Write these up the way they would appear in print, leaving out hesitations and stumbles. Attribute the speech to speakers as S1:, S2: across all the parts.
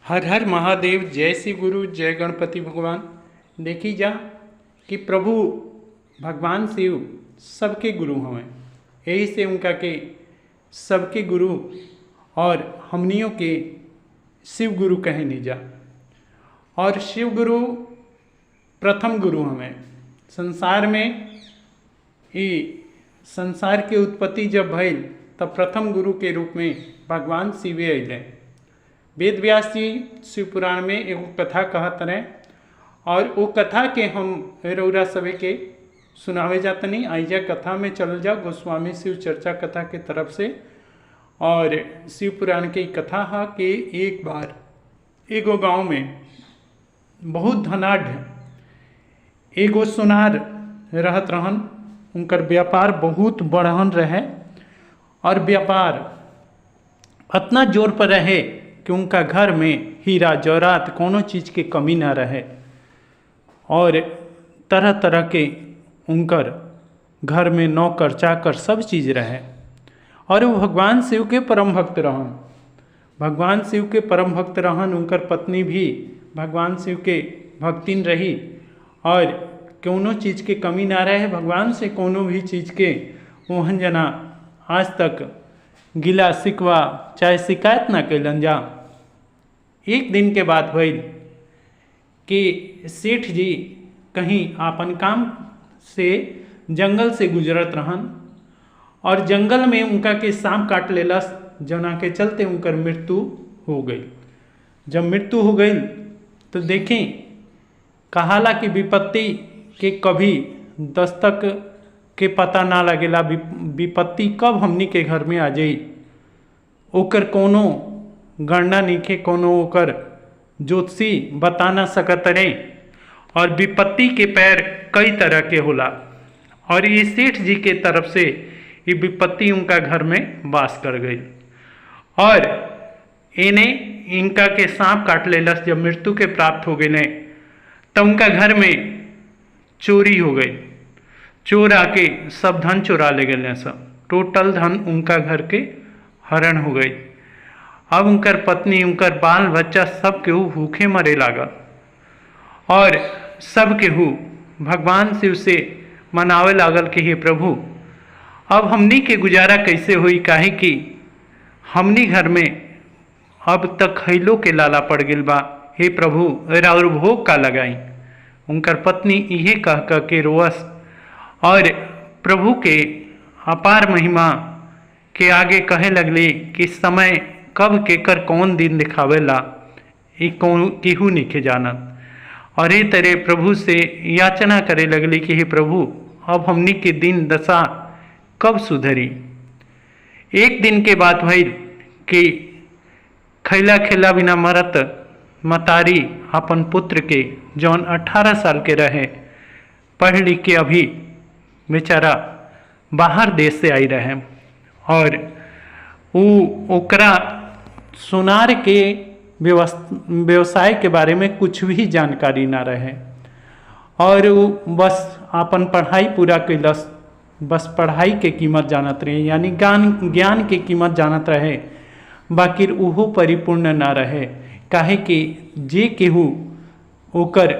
S1: हर हर महादेव। जय श्री गुरु, जय गणपति भगवान। देखी जा कि प्रभु भगवान शिव सबके गुरु हमें, यही से उनका के सबके गुरु और हमनियों के शिव गुरु कहे नहीं जा। और शिव गुरु प्रथम गुरु हमें संसार में। ये संसार की उत्पत्ति जब भइल तब प्रथम गुरु के रूप में भगवान शिव अइले। वेद व्यास जी शिव पुराण में एगो कथा कहत रहे और वो कथा के हम रौरा सभी के सुनावे जातनी। आइजा कथा में चल जाओ गोस्वामी शिव चर्चा कथा के तरफ से। और शिव पुराण की कथा है कि एक बार एगो गांव में बहुत धनाढ़ एगो सुनार रहत रहन। उनकर व्यापार बहुत बढ़हन रहे और व्यापार इतना जोर पर रहे कि उनका घर में हीरा जवाहरात कोनो चीज़ की कमी ना रहे और तरह तरह के उनकर घर में नौकर चाकर सब चीज़ रहे। और वो भगवान शिव के परम भक्त रहन। भगवान शिव के परम भक्त रहन। उनकर पत्नी भी भगवान शिव के भक्तिन रही और कोनो चीज़ के कमी ना रहे। भगवान से कोनो भी चीज़ के ओहन जना आज तक गिला शिकवा चाहे शिकायत ना कैलन जा। एक दिन के बाद भइल कि सेठ जी कहीं आपन काम से जंगल से गुजरत रहन और जंगल में उनका के सांप काट लेलस, जना के चलते उनकर मृत्यु हो गई। जब मृत्यु हो गई तो देखें कहाला कि विपत्ति के कभी दस्तक के पता ना लगेला। विपत्ति कब हमनी के घर में आ जाई ओकर कोनो गणना नीचे, कोनो ओकर ज्योतिषी बता ना सकत रहे। और विपत्ति के पैर कई तरह के होला और ये सेठ जी के तरफ से ये विपत्ति उनका घर में वास कर गई और इन्हें इनका के सांप काट लेलस। जब मृत्यु के प्राप्त हो गए तो उनका घर में चोरी हो गई। चोर आके सब धन चुरा ले गए। सब टोटल धन उनका घर के हरण हो गई। अब उनकर पत्नी उनकर बाल बच्चा सब केहू भूखे मरे लागल और सब केहू भगवान शिव से मनावे लागल कि हे प्रभु अब हमनी के गुजारा कैसे हुई, काहे कि हमनी घर में अब तक खैलो के लाला पड़ गइल बा। हे प्रभु और भोग का लगाई। उनकर पत्नी इहे कह के रोवस और प्रभु के अपार महिमा के आगे कहे लगली कि समय कब केकर कौन दिन दिखावेला ये कौन केहू नहीं जानत। और ये तरह प्रभु से याचना करे लगली कि हे प्रभु अब हमनी के दिन दशा कब सुधरी। एक दिन के बाद भइल कि खैला खेला बिना मरत मतारी अपन पुत्र के जौन 18 साल के रहे पढ़ लिख के अभी बेचारा बाहर देश से आई रहे और ओकरा सुनार के व्यवसाय के बारे में कुछ भी जानकारी ना रहे और वो बस अपन पढ़ाई पूरा कैलस। बस पढ़ाई के कीमत जानत रहे, यानी ज्ञान के कीमत जानत रहे, बाकी उहो परिपूर्ण ना रहे। काहे कि जे केहू ओकर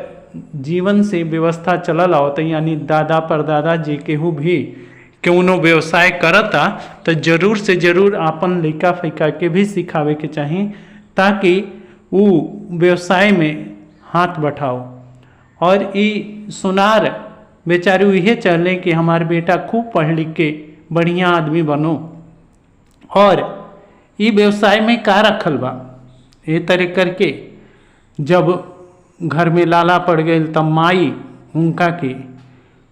S1: जीवन से व्यवस्था चलल आवत, यानी दादा परदादा जे केहू भी कौनो व्यवसाय करता तो जरूर से जरूर आपन लइका फैका के भी सिखावे के चाही ताकि वो व्यवसाय में हाथ बढ़ाओ। और ये सुनार बेचारू यह चले कि हमार बेटा खूब पढ़ लिख के बढ़िया आदमी बनो और ये व्यवसाय में का रखल बा। ये तरह करके जब घर में लाला पड़ गए तब माई उनका के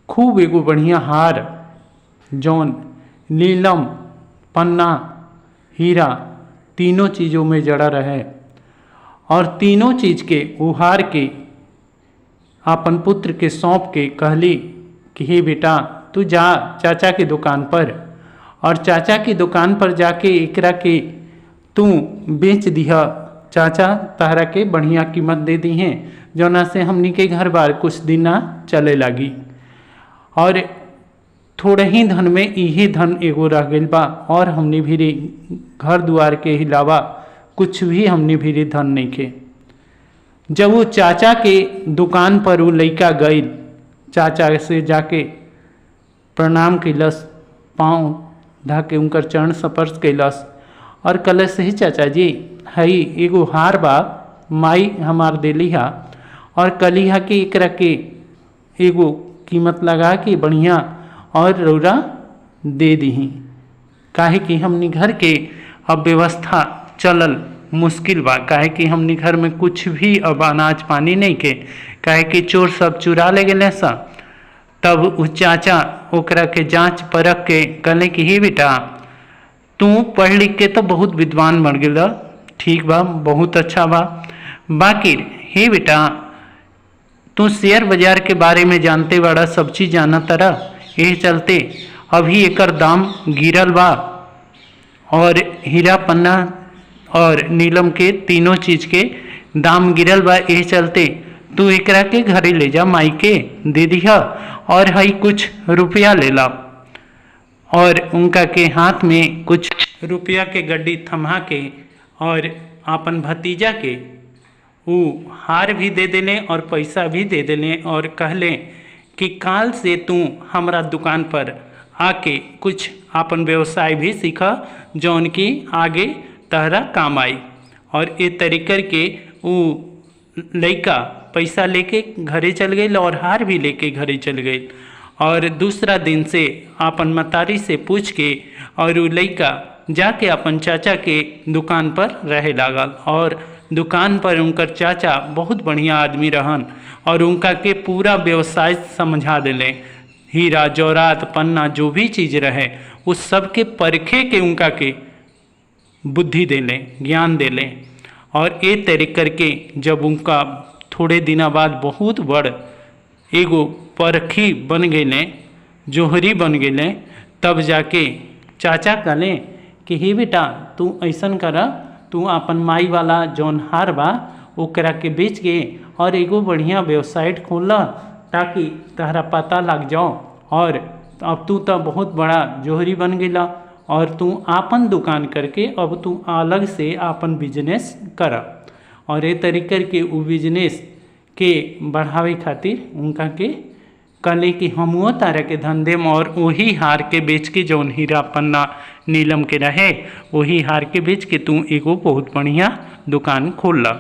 S1: खूब एगो बढ़िया हार जौन नीलम पन्ना हीरा तीनों चीज़ों में जड़ा रहे और तीनों चीज़ के उहार के अपन पुत्र के सौंप के कहली कि हे बेटा तू जा चाचा की दुकान पर और चाचा की दुकान पर जाके एकरा के तू बेच दिया। चाचा तारा के बढ़िया कीमत दे दी हैं जौना से हमनी के घर बार कुछ दिन ना चले लगी और थोड़े ही धन में यही धन एगो रह गइल बा और हमनी भी घर दुआर के अलावा कुछ भी हमनी भी धन नहीं के। जब वो चाचा के दुकान पर वो लड़का गई, चाचा से जाके प्रणाम कैलस, पाँव धा के उनकर चरण स्पर्श कैलस और कलश ही चाचा जी हई एगो हार बा, माई हमार देली हा और कली हा कि एकरा के एगो कीमत लगा के बढ़िया और रौरा दे दीही, काहे कि हमनी घर के अब व्यवस्था चलल मुश्किल बा, काहे कि हमनी घर में कुछ भी अब अनाज पानी नहीं के, काहे कि चोर सब चुरा ले गए सा। तब उस चाचा ओकरा के जांच परख के कहले कि हे बेटा तू पढ़ लिख के तो बहुत विद्वान बन गया, ठीक बा, बहुत अच्छा बा, बाकी हे बेटा तू शेयर बाजार के बारे में जानते बड़ा, सब चीज जाना तरा, यही चलते अभी एकर दाम गिरल बा और हीरा पन्ना और नीलम के तीनों चीज के दाम गिरल बा, यही चलते तू एकरा के घरे ले जा, माई के दे दिया और हई कुछ रुपया ले ला। और उनका के हाथ में कुछ रुपया के गड्डी थमा के और अपन भतीजा के वो हार भी दे देने और पैसा भी दे देने और कहले कि काल से तू हमरा दुकान पर आके कुछ अपन व्यवसाय भी सीखा जौन की आगे तहरा काम आई। और ये तरीकर के वो लड़का पैसा लेके घरे चल गई और हार भी लेके घरे चल गई और दूसरा दिन से अपन मतारी से पूछ के और वो लड़का जाके अपन चाचा के दुकान पर रहे लागल और दुकान पर उनकर चाचा बहुत बढ़िया आदमी रहन और उनका के पूरा व्यवसाय समझा दिले, हीरा जौरात पन्ना जो भी चीज़ रहे उस सब के परखे के उनका के बुद्धि देले, ज्ञान देले। और ये तरीकर के जब उनका थोड़े दिना बाद बहुत बड़ एगो परखी बन गए, जोहरी बन गए, तब जाके चाचा कहले कि हे बेटा तू ऐसन कर, तू अपन माई वाला जौन हार बा ओकरा के बेच के और एगो बढ़िया वेबसाइट खोल ताकि तहरा पता लग जाओ और अब तू तो बहुत बड़ा जोहरी बन गया और तू आपन दुकान करके अब तू अलग से आपन बिजनेस कर। और ये तरीके के वो बिजनेस के बढ़ावे खातिर उनका के कहले कि हमो तारा के धंधे में और वही हार के बेच के जौन हीरा पन्ना नीलम के रहे वही हार के बेच के तू एगो बहुत बढ़िया दुकान खोल ला।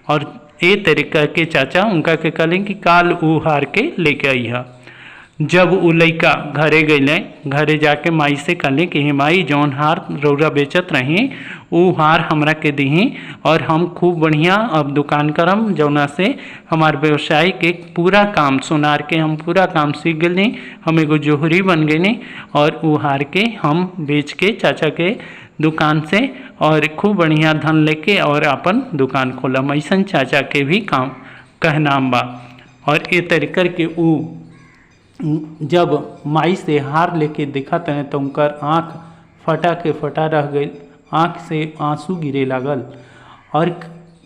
S1: और ये तरीका के चाचा उनका के कहले कि काल वो हार के लेके आई है। जब वो लड़का घरे गए, घरे जाके माई से कहले कि हे माई जौन हार रौरा बेचत रही वो हार हमरा के दही और हम खूब बढ़िया अब दुकान करम जौना से हमार व्यवसाय के पूरा काम सोनार के हम पूरा काम सीख गए, हम एगो जोहरी बन गए और वो हार के हम बेच के चाचा के दुकान से और खूब बढ़िया धन लेके और अपन दुकान खोलम। ऐसन चाचा के भी काम कहनाम बा। और ये तरीकर के वो जब माई से हार लेके देखा तने तो उनकर आँख फटा के फटा रह गई, आँख से आंसू गिरे लागल और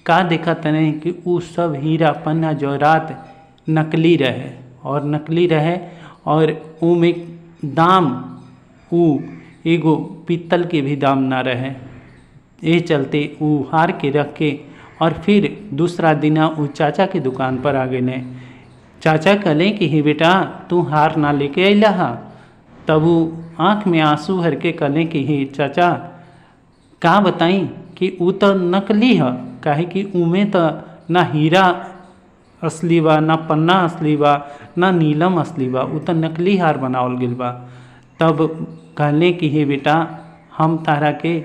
S1: का देखा तने कि वो सब हीरा पन्ना जौरात नकली रहे और नकली रहे और वो में दाम वो एगो पीतल के भी दाम ना रहे। ये चलते वो हार के रख के और फिर दूसरा दिना वो चाचा की दुकान पर आ गए। चाचा कहले कि हे बेटा तू हार ना लेके अला हा। तब वो आँख में आंसू भर के कहले कि हे चाचा का बताई कि वो तो नकली है, काहे कि उमें तो ना हीरा असली बा, ना पन्ना असली बा, ना नीलम असली बा, वो तो नकली हार बनावल गइल बा। तब कहले कि हे बेटा हम तारा के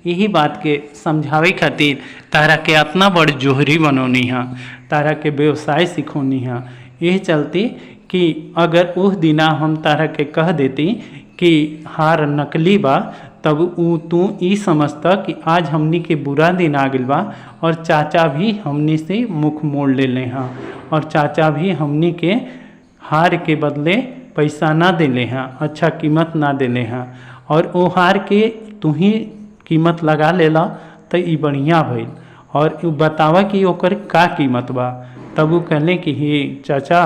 S1: यही बात के समझावे खातिर तारा के इतना बड़ जोहरी बनौनी है, तारा के व्यवसाय सिखौनी है। यही चलते कि अगर उस दिना हम तारा के कह देती कि हार नकली बा तब तू ई समझता कि आज हमनी के बुरा दिन आ गइल बा और चाचा भी हमनी से मुख मोड़ ले ले हाँ और चाचा भी हमनी के हार के बदले पैसा ना देले हैं, अच्छा कीमत ना देले हैं और वो हार के तू ही कीमत लगा लेला तो ई बढ़िया भइल और बतावा कि ओकर का कीमत बा। तब वो कहले कि हे चाचा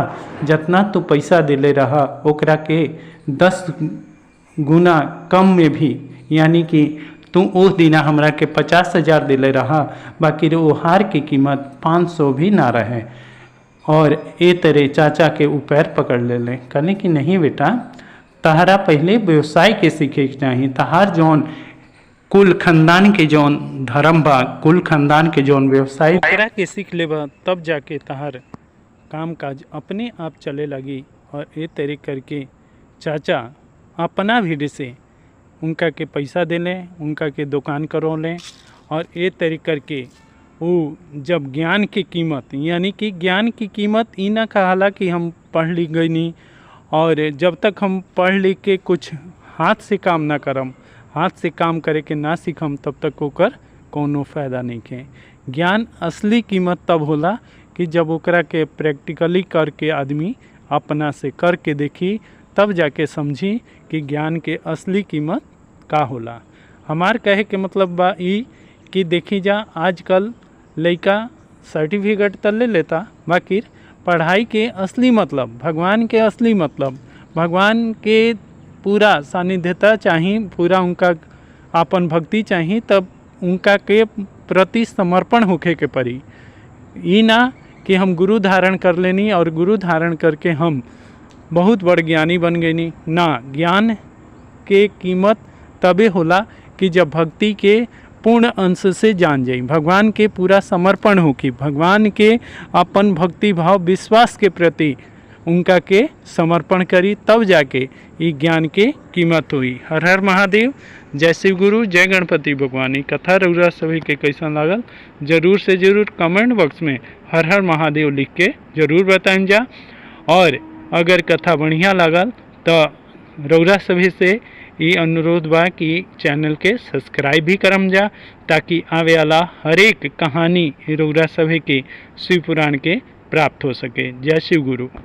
S1: जितना तू पैसा देले रहा ओकरा के 10 गुना कम में भी यानी कि तू उस दिन हमरा के 50,000 दिले रहा, बाकी वो हार की कीमत 500 भी ना रहे। और ए तेरे चाचा के ऊपर पकड़ ले कहने कि नहीं बेटा, तहरा पहले व्यवसाय के सीखे के चाहिए। तहार जौन कुल खानदान के जौन धर्म बा, कुल खानदान के जौन व्यवसाय एकरा के सीख लेबा, तब जाके तहार काम काज अपने आप चले लगी। और ये तरीके करके चाचा अपना भीड़ से उनका के पैसा दे लें, उनका के दुकान करो लें। और ये तरीके करके वो जब ज्ञान की कीमत, यानी कि ज्ञान की कीमत ई ना कहला कि हम पढ़ लिख गई नहीं, और जब तक हम पढ़ लिख के कुछ हाथ से काम ना करम, हाथ से काम करे के ना सीखम, तब तक ओकर कोनो फ़ायदा नहीं है। ज्ञान असली कीमत तब होला कि जब ओकरा के प्रैक्टिकली करके आदमी अपना से करके देखी, तब जाके समझी कि ज्ञान के असली कीमत का होला। हमार कहे के मतलब बा ई कि देखी जा, आजकल लइका सर्टिफिकेट तो ले लेता, बाकी पढ़ाई के असली मतलब, भगवान के असली मतलब, भगवान के पूरा सानिध्यता चाहिए, पूरा उनका आपन भक्ति चाहिए, तब उनका के प्रति समर्पण होखे के पड़ी। ई ना कि हम गुरु धारण कर लेनी और गुरु धारण करके हम बहुत बड़ ज्ञानी बन गई ना। ज्ञान के कीमत तबे होला कि जब भक्ति के पूर्ण अंश से जान जाई, भगवान के पूरा समर्पण हो कि भगवान के अपन भक्ति भाव विश्वास के प्रति उनका के समर्पण करी, तब जाके ये ज्ञान के कीमत हुई। हर हर महादेव, जय शिव गुरु, जय गणपति भगवानी। कथा रउरा सभी के कैसा लागल जरूर से जरूर कमेंट बॉक्स में हर हर महादेव लिख के जरूर बताएं जा। और अगर कथा बढ़िया लागल तो रउरा सभी से ये अनुरोध बा कि चैनल के सब्सक्राइब भी करम जा, ताकि आवे वाला हर एक कहानी रउरा सभी के शिव पुराण के प्राप्त हो सके। जय शिव गुरु।